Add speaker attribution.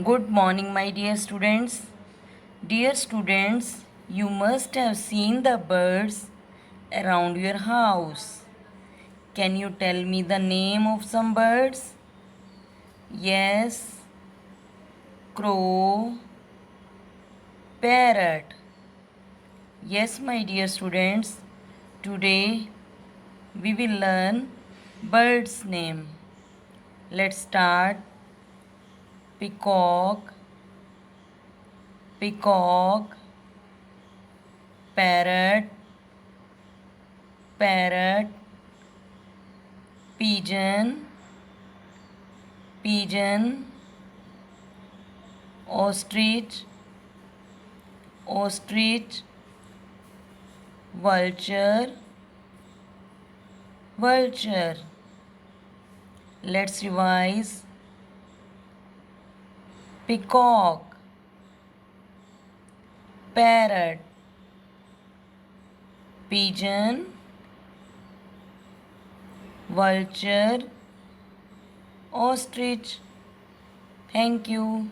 Speaker 1: Good morning, my dear students. Dear students, you must have seen the birds around your house. Can you tell me the name of some birds? Yes, crow, parrot. Yes, my dear students, today we will learn birds' name. Let's start. Peacock, peacock, parrot, parrot, pigeon, pigeon, ostrich, ostrich, vulture, vulture. Let's revise. Peacock, parrot, pigeon, vulture, ostrich. Thank you.